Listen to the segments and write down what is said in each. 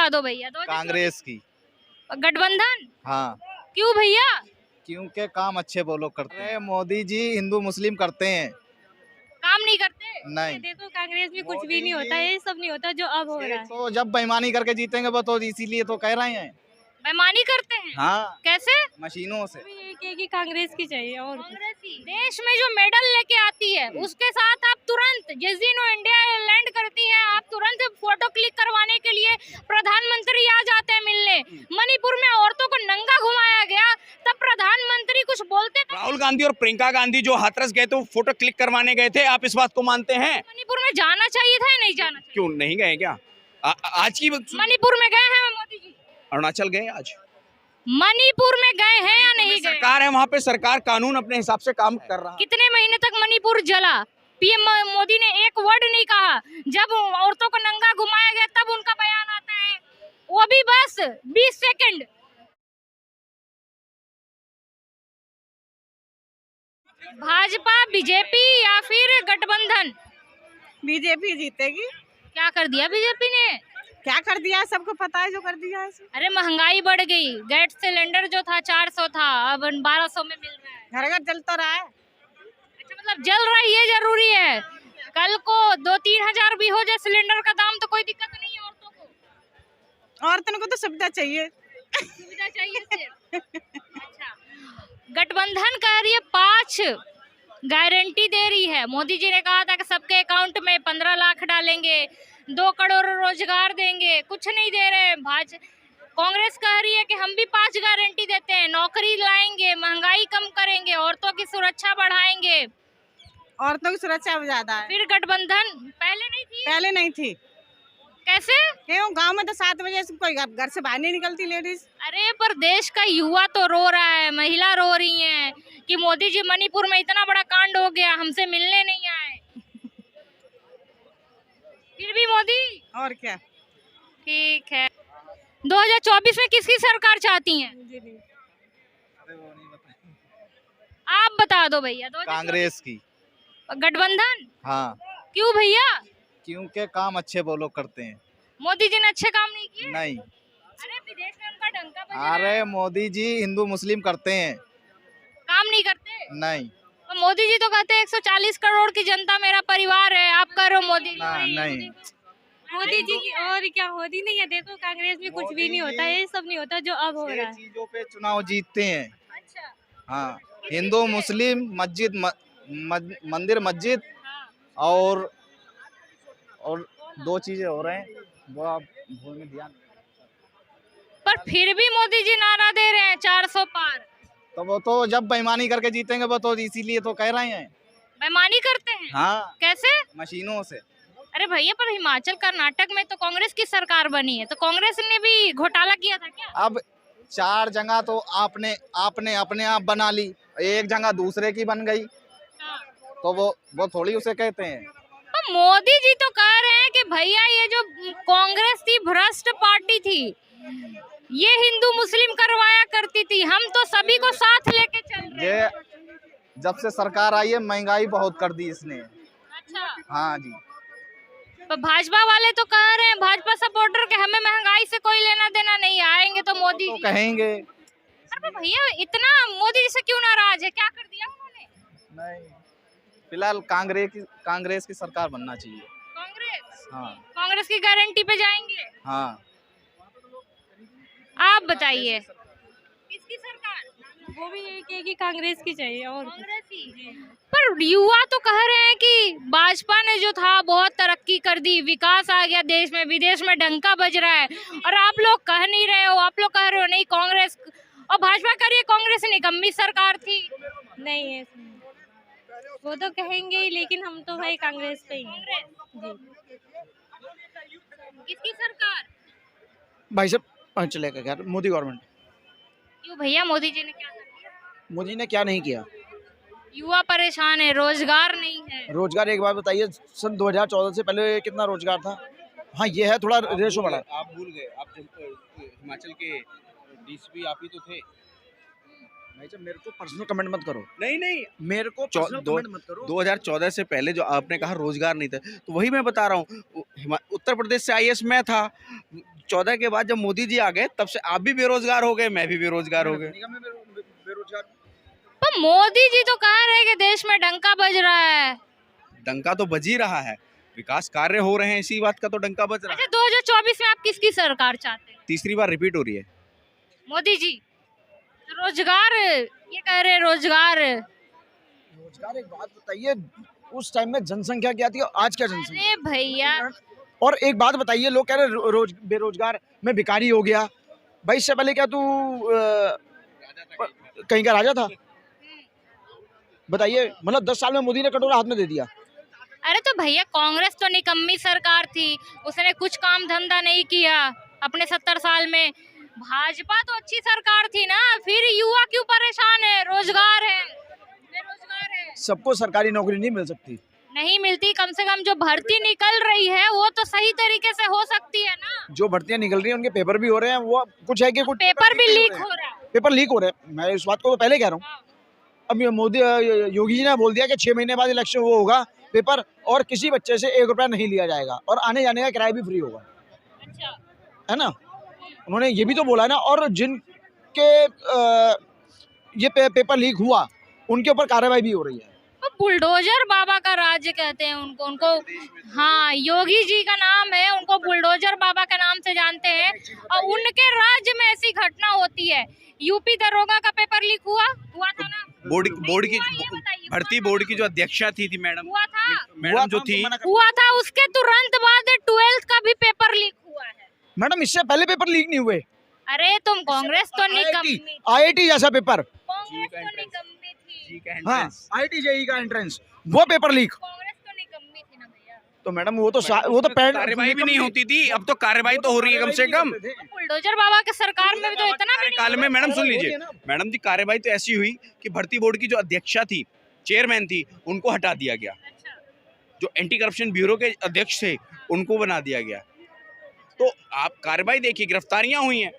बता दो भैया। कांग्रेस की। गठबंधन? हाँ। क्यों भैया? क्योंकि काम अच्छे वो लोग करते हैं। मोदी जी हिंदू मुस्लिम करते हैं, काम नहीं करते? नहीं। देखो कांग्रेस में कुछ भी नहीं होता, ये सब नहीं होता जो अब हो ये रहा है। तो जब बेईमानी करके जीतेंगे वो तो इसीलिए तो कह रहे हैं। बेईमानी करते हैं? हाँ, कैसे? मशीनों से। अभी एक है कि कांग्रेस की चाहिए और कांग्रेस ही। देश में जो मेडल लेके आती है उसके साथ आप तुरंत, जिस दिन वो इंडिया लैंड करती है, आप तुरंत फोटो क्लिक करवाने के लिए प्रधानमंत्री आ जाते हैं मिलने। मणिपुर में औरतों को नंगा घुमाया गया, तब प्रधानमंत्री कुछ बोलते थे? राहुल गांधी और प्रियंका गांधी जो हाथरस गए थे, वो फोटो क्लिक करवाने गए थे, आप इस बात को मानते हैं? मणिपुर में जाना चाहिए था या नहीं जाना चाहिए? क्यों नहीं गए क्या? आज की मणिपुर में गए हैं मोदी जी? अरुणाचल गए आज? मणिपुर में गए हैं या नहीं गए? सरकार है वहाँ पे, सरकार कानून अपने हिसाब से काम कर रहा है। कितने महीने तक मणिपुर जला? पीएम मोदी ने एक वर्ड नहीं कहा। जब औरतों को नंगा घुमाया गया तब उनका बयान आता है, वो भी बस 20 सेकंड। भाजपा, बीजेपी या फिर गठबंधन? बीजेपी जीतेगी। क्या कर दिया बीजेपी ने? क्या कर दिया सबको पता है जो कर दिया है। अरे महंगाई बढ़ गई, गैस सिलेंडर जो था 400 था, अब 1200 में मिल रहा है। घर घर जल तो रहा है। अच्छा, मतलब जल रहा है, ये जरूरी है। कल को 2-3 हजार भी हो जाए सिलेंडर का दाम तो कोई दिक्कत नहीं है औरतों को। औरतों को तो सुविधा चाहिए। सुविधा चाहिए सिर्फ। अच्छा, गठबंधन कह रही है 5 गारंटी दे रही है। मोदी जी ने कहा था कि सबके अकाउंट में 15 लाख डालेंगे, 2 करोड़ रोजगार देंगे, कुछ नहीं दे रहे। कांग्रेस कह रही है कि हम भी 5 गारंटी देते हैं, नौकरी लाएंगे, महंगाई कम करेंगे, औरतों की सुरक्षा बढ़ाएंगे। औरतों की सुरक्षा ज्यादा है। फिर गठबंधन पहले नहीं थी? पहले नहीं थी। कैसे? क्यों? गांव में तो 7 बजे से कोई घर से बाहर नहीं निकलती लेडीज। अरे पर देश का युवा तो रो रहा है, महिला रो रही है कि मोदी जी मणिपुर में इतना बड़ा कांड हो गया, हमसे मिलने नहीं आए। फिर भी मोदी। और क्या? ठीक है। 2024 में किसकी सरकार चाहती हैं? आप बता दो भैया। कांग्रेस की। गठबंधन? हाँ। क्यों भैया? क्योंकि काम अच्छे वो लोग करते हैं, मोदी जी ने अच्छे काम नहीं किए? नहीं। अरे विदेश में उनका डंका बज रहा है। अरे मोदी जी हिंदू मुस्लिम करते हैं, काम नहीं करते? नहीं। तो मोदी जी तो कहते हैं 140 करोड़ की जनता मेरा परिवार है, आप कह रहे हो मोदी नहीं। मोदी जी की और क्या होती नहीं है। देखो कांग्रेस में कुछ भी नहीं होता, ये सब नहीं होता जो अब हो रहा है। चीजों पे चुनाव जीतते हैं। अच्छा। हाँ, हिंदू मुस्लिम, मस्जिद मंदिर मस्जिद, और 2 चीजें हो रहे हैं, वो आप भूल में ध्यान। पर फिर भी मोदी जी नारा दे रहे हैं 400 पार। तो वो तो जब बेईमानी करके जीतेंगे वो तो इसीलिए तो कह रहे हैं। बेईमानी करते हैं? हाँ, कैसे? मशीनों से। अरे भैया पर हिमाचल कर्नाटक में तो कांग्रेस की सरकार बनी है, तो कांग्रेस ने भी घोटाला किया था क्या? अब 4 जगह तो आपने अपने आप बना ली, एक जगह दूसरे की बन गई, तो वो थोड़ी उसे कहते हैं। तो मोदी जी तो कह रहे हैं कि भैया ये जो कांग्रेस थी भ्रष्ट पार्टी थी, ये हिंदू मुस्लिम करवाया करती थी, हम तो सभी को साथ लेके चल रहे हैं। ये जब से सरकार आई है महंगाई बहुत कर दी इसने। अच्छा। हाँ जी। तो भाजपा वाले तो कह रहे हैं, भाजपा सपोर्टर के हमें महंगाई से कोई लेना देना नहीं, आएंगे तो मोदी तो जी कहेंगे। अरे भैया इतना मोदी जी से क्यों नाराज है, क्या कर दिया उन्होंने? नहीं, फिलहाल कांग्रेस की सरकार बनना चाहिए। कांग्रेस? हाँ। कांग्रेस की गारंटी पे जाएंगे? हाँ। आप बताइए किसकी सरकार? वो भी एक है कि कांग्रेस की चाहिए और कांग्रेस ही। पर युवा तो कह रहे हैं कि भाजपा ने जो था बहुत तरक्की कर दी, विकास आ गया देश में, विदेश में डंका बज रहा है, और आप लोग कह नहीं रहे हो, आप लोग कह रहे हो नहीं कांग्रेस, और भाजपा कह रही है कांग्रेस निकम्मी सरकार थी। नहीं है। वो तो कहेंगे ही, लेकिन हम तो भाई कांग्रेस पे ही हैं। जी। किसकी सरकार? भाई साहब चलेगा यार, मोदी गवर्नमेंट। क्यों भैया, मोदी जी ने क्या कर दिया? मोदी ने क्या नहीं किया? युवा परेशान है, रोजगार नहीं है। रोजगार एक बार बताइए, सन 2014 से पहले कितना रोजगार था? हाँ ये है, थोड़ा रेशो बढ़ा। आप भूल गए, आप हिमाचल के डीसीपी आप ही तो थे। भाई साहब मेरे को पर्सनल कमेंट मत करो। नहीं, मेरे को पर्सनल कमेंट मत करो। 2014 से पहले जो आपने कहा रोजगार नहीं था, तो वही मैं बता रहा हूँ। उत्तर प्रदेश से आईएएस मैं था, 2014 के बाद जब मोदी जी आ गए तब से आप भी बेरोजगार हो गए, मैं भी बेरोजगार हो गए। निगम में बेरोजगार। पर मोदी जी तो कह रहे हैं कि देश में डंका बज रहा है। डंका तो बज ही रहा है, विकास कार्य हो रहे हैं, इसी बात का तो डंका बज रहा है। अच्छा 2024 में आप किसकी सरकार चाहते हैं? तीसरी बार रिपीट हो रही है। मोदी जी। तो रोजगार, ये कह रहे हैं रोजगार। रोजगार, एक बात बताइए, उस टाइम में जनसंख्या क्या थी और आज क्या जनसंख्या? अरे भैया, और एक बात बताइए, लोग कह रहे रोज बेरोजगार में भिखारी हो गया। भाई इससे पहले क्या तू कहीं का राजा था? बताइए, मतलब 10 साल में मोदी ने कटोरा हाथ में दे दिया। अरे तो भैया कांग्रेस तो निकम्मी सरकार थी, उसने कुछ काम धंधा नहीं किया अपने 70 साल में। भाजपा तो अच्छी सरकार थी ना, फिर युवा क्यों परेशान है? रोजगार है, बेरोजगार है। सबको सरकारी नौकरी नहीं मिल सकती। नहीं मिलती, कम से कम जो भर्ती निकल रही है वो तो सही तरीके से हो सकती है ना। जो भर्तियां निकल रही हैं उनके पेपर भी हो रहे हैं, वो कुछ है कि कुछ पेपर भी लीक हो रहा है। पेपर लीक हो रहे हैं। मैं इस बात को तो पहले कह रहा हूँ। अब ये मोदी योगी जी ने बोल दिया कि 6 महीने बाद इलेक्शन वो होगा पेपर, और किसी बच्चे से 1 रुपया नहीं लिया जाएगा और आने जाने का किराया भी फ्री होगा। अच्छा, है ना? उन्होंने ये भी तो बोला है ना। और जिनके ये पेपर लीक हुआ उनके ऊपर कार्रवाई भी हो रही है। तो बुलडोजर बाबा का राज्य कहते हैं उनको। हाँ, योगी जी का नाम है, उनको बुलडोजर बाबा के नाम से जानते हैं। और उनके राज्य में ऐसी घटना होती है। यूपी दरोगा का पेपर लीक हुआ था ना। बोर्ड की ये बताइए, भर्ती बोर्ड की जो अध्यक्षा थी मैडम, हुआ था? मैडम जो थी, हुआ था। उसके तुरंत बाद 12th का भी पेपर लीक हुआ है। मैडम इससे पहले पेपर लीक नहीं हुए। अरे तुम कांग्रेस तो निकम्मी थी। IIT जैसा पेपर, कांग्रेस तो निकम्मी थी। हाँ, IIT JEE का एंट्रेंस, वो पेपर लीक। कांग्रेस तो निकम्मी थी ना भैया। तो मैडम वो तो कार्रवाई भी नहीं होती थी, अब तो कार्रवाई तो हो रही है कम से कम। बुलडोजर बाबा के सरकार में भी तो इतना भी नहीं। काल में मैडम सुन लीजिए, मैडम जी कार्रवाई तो ऐसी हुई कि भर्ती बोर्ड की जो अध्यक्षा थी, चेयरमैन थी, उनको हटा दिया गया। अच्छा। जो एंटी करप्शन ब्यूरो के अध्यक्ष थे उनको बना दिया गया। तो आप कार्रवाई देखिए, गिरफ्तारियां हुई हैं।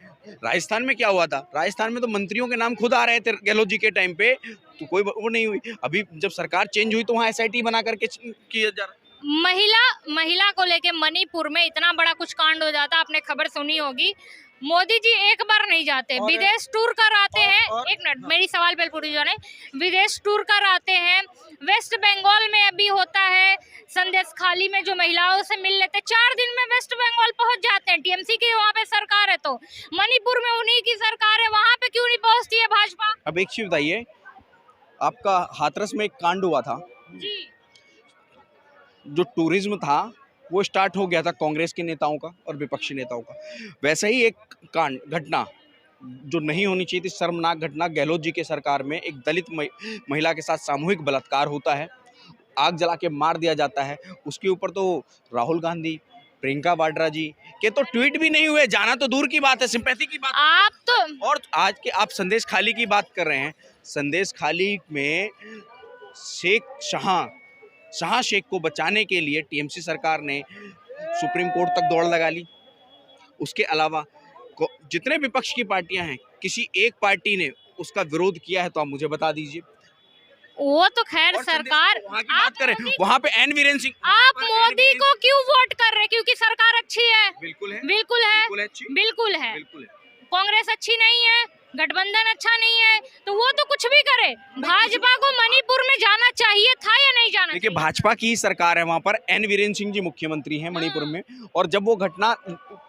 राजस्थान में क्या हुआ था? राजस्थान में तो मंत्रियों के नाम खुद आ रहे थे गहलोत जी के टाइम पे, तो कोई वो नहीं हुई। अभी जब सरकार चेंज हुई तो वहाँ SIT बना करके किया जा रहा। महिला को लेके मणिपुर में इतना बड़ा कुछ कांड हो जाता, आपने खबर सुनी होगी। मोदी जी एक बार नहीं जाते, विदेश टूर कर आते हैं। एक मिनट, मेरी सवाल पे पूरी जाने। विदेश टूर कर आते हैं। वेस्ट बंगाल में अभी होता है, संदेश खाली में जो महिलाओं से मिल लेते, 4 दिन में वेस्ट बंगाल पहुंच जाते हैं। TMC की वहाँ पे सरकार है, तो मणिपुर में उन्हीं की सरकार है, वहाँ पे क्यों नहीं पहुँचती है भाजपा? अब एक चीज बताइए, आपका हाथरस में एक कांड हुआ था जी। जो टूरिज्म था वो स्टार्ट हो गया था कांग्रेस के नेताओं का और विपक्षी नेताओं का। वैसे ही एक कांड घटना जो नहीं होनी चाहिए थी, शर्मनाक घटना, गहलोत जी के सरकार में एक दलित महिला के साथ सामूहिक बलात्कार होता है, आग जला के मार दिया जाता है। उसके ऊपर तो राहुल गांधी, प्रियंका वाड्रा जी के तो ट्वीट भी नहीं हुए, जाना तो दूर की बात है, सिंपैथी की बात। आप तो और आज के आप संदेश खाली की बात कर रहे हैं। संदेश खाली में शाह शेख को बचाने के लिए TMC सरकार ने सुप्रीम कोर्ट तक दौड़ लगा ली। उसके अलावा जितने विपक्ष की पार्टियां हैं, किसी एक पार्टी ने उसका विरोध किया है तो आप मुझे बता दीजिए। वो तो खैर सरकार, वहाँ की बात करें, वहाँ पे एन वीरेन सिंह, आप मोदी को क्यों वोट कर रहे हैं? क्योंकि सरकार अच्छी है। बिल्कुल है, बिल्कुल है, बिल्कुल अच्छी, बिल्कुल है। बिल्कुल है। कांग्रेस अच्छी नहीं है, गठबंधन अच्छा नहीं है, तो वो तो कुछ भी करे। भाजपा को मणिपुर में जाना चाहिए था या नहीं जाना देखिए, चाहिए? भाजपा की सरकार है, वहाँ पर एन वीरेन सिंह जी मुख्यमंत्री हैं मणिपुर में। और जब वो घटना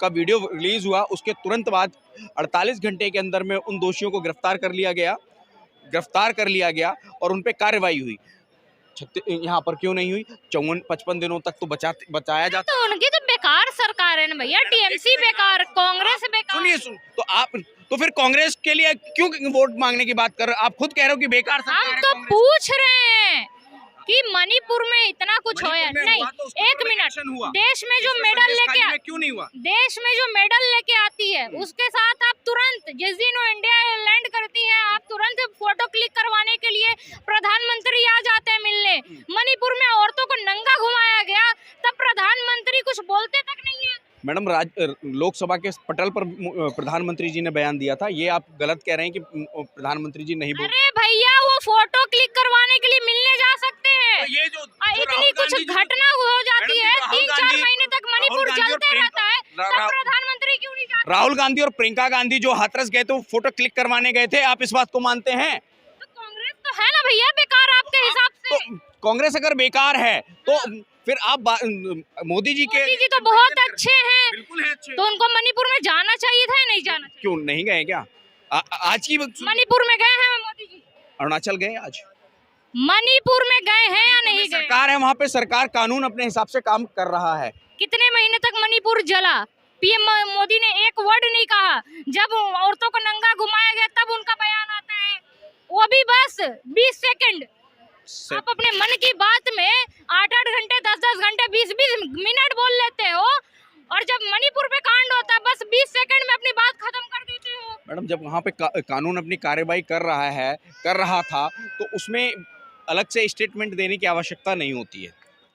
का वीडियो रिलीज हुआ, उसके तुरंत बाद 48 घंटे के अंदर में उन दोषियों को गिरफ्तार कर लिया गया और उन पे कार्रवाई हुई। यहाँ पर क्यों नहीं हुई? 54-55 दिनों तक तो बचाया जाता। तो उनकी तो बेकार सरकार है ना भैया। TMC बेकार, कांग्रेस बेकार। सुनिए, तो फिर कांग्रेस के लिए क्यों वोट मांगने की बात कर रहे हो? आप खुद कह रहे हो कि बेकार सरकार हम है तो कांग्रेस। पूछ रहे हैं कि मणिपुर में इतना कुछ होया मणिपुर में नहीं। हुआ तो उसका एक प्रोटेक्शन मिनट, हुआ। देश में जो इसमें मेडल संदेश लेके खाली में क्यों नहीं हुआ? देश में जो मेडल लेके आती है उसके साथ आप तुरंत, जिस दिन वो इंडिया लैंड करती है, आप तुरंत फोटो क्लिक करवाने के लिए प्रधानमंत्री आ जाते हैं मिलने। मणिपुर में औरतों को नंगा घुमाया गया, तब प्रधानमंत्री कुछ बोलते तक नहीं है। मैडम लोकसभा के पटल पर प्रधानमंत्री जी ने बयान दिया था, ये आप गलत कह रहे हैं कि प्रधानमंत्री जी नहीं बोल। अरे भैया वो फोटो क्लिक करवाने के लिए मिलने जा सकते हैं। तो ये जो इतनी कुछ घटना हो जाती है, 3-4 महीने तक मणिपुर जलते रहता है, तब प्रधानमंत्री क्यों नहीं जाते? राहुल गांधी और प्रियंका गांधी जो हाथरस गए थे वो फोटो क्लिक करवाने गए थे, आप इस बात को मानते हैं? तो कांग्रेस तो है ना भैया बेकार आपके हिसाब से। तो कांग्रेस अगर बेकार है तो फिर आप मोदी जी तो बहुत अच्छे हैं, बिल्कुल है अच्छे, तो उनको मणिपुर में जाना चाहिए था या नहीं जाना चाहिए? क्यों नहीं गए क्या? आज की मणिपुर में गए हैं मोदी जी? अरुणाचल गए आज? मणिपुर में गए हैं या नहीं गए? सरकार है वहाँ पे, सरकार कानून अपने हिसाब से काम कर रहा है। कितने महीने तक मणिपुर जला? पीएम मोदी ने एक वर्ड नहीं कहा। जब औरतों को नंगा घुमाया गया तब उनका बयान आता है, वो भी बस 20 सेकंड। आप अपने मन की बात में 8-8 घंटे, 10-10 घंटे, 20-20 मिनट बोल लेते हो, और जब मणिपुर पे कांड होता है बस 20 सेकंड में अपनी बात खत्म कर देते हो। मैडम जब वहाँ पे कानून अपनी कार्रवाई कर रहा था तो उसमें अलग से स्टेटमेंट देने की आवश्यकता नहीं होती है।